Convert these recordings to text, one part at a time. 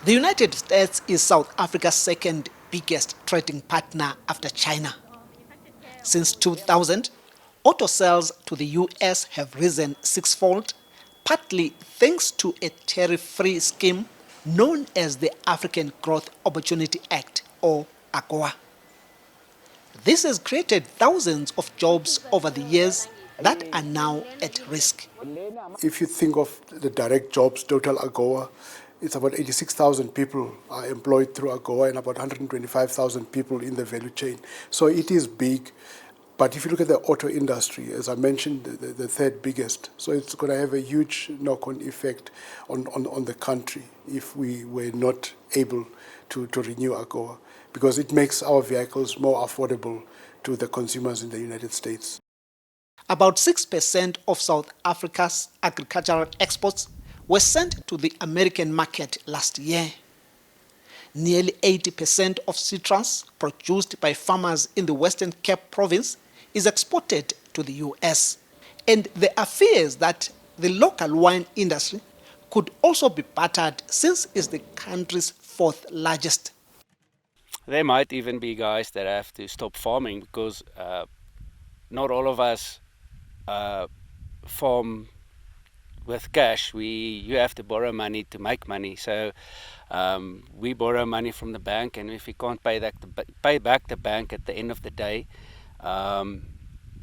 The United States is South Africa's second biggest trading partner after China. Since 2000, auto sales to the US have risen sixfold, partly thanks to a tariff-free scheme known as the African Growth Opportunity Act, or AGOA. This has created thousands of jobs over the years that are now at risk. If you think of the direct jobs, total AGOA, it's about 86,000 people are employed through AGOA and about 125,000 people in the value chain. So it is big. But if you look at the auto industry, as I mentioned, the third biggest, so it's going to have a huge knock-on effect on the country if we were not able to renew AGOA, because it makes our vehicles more affordable to the consumers in the United States. About 6% of South Africa's agricultural exports were sent to the American market last year. Nearly 80% of citrus produced by farmers in the Western Cape province is exported to the US. And there are fears that the local wine industry could also be battered since it's the country's fourth largest. There might even be guys that have to stop farming because not all of us farm with cash. You have to borrow money to make money. So we borrow money from the bank, and if we can't pay back the bank at the end of the day,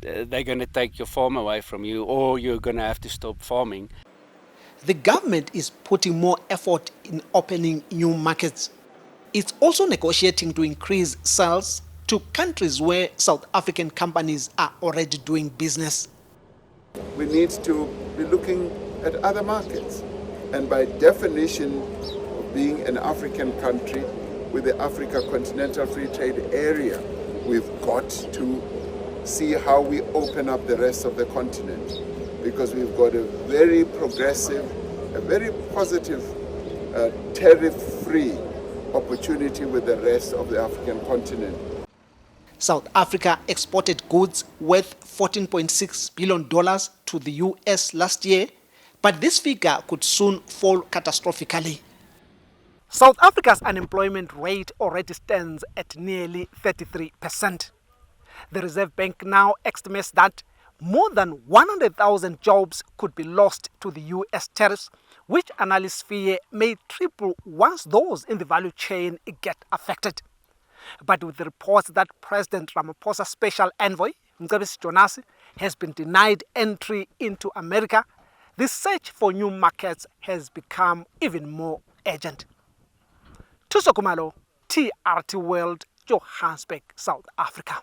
they're going to take your farm away from you, or you're going to have to stop farming. The government is putting more effort in opening new markets. It's also negotiating to increase sales to countries where South African companies are already doing business. We need to be looking at other markets. And by definition of being an African country with the Africa Continental Free Trade Area, we've got to see how we open up the rest of the continent, because we've got a very progressive, a very positive tariff-free opportunity with the rest of the African continent. South Africa exported goods worth $14.6 billion to the US last year, but this figure could soon fall catastrophically. South Africa's unemployment rate already stands at nearly 33%. The Reserve Bank now estimates that more than 100,000 jobs could be lost to the US tariffs, which analysts fear may triple once those in the value chain get affected. But with the reports that President Ramaphosa's special envoy, Mcebisi Jonasi, has been denied entry into America, the search for new markets has become even more urgent. Thuso Khumalo, TRT World, Johannesburg, South Africa.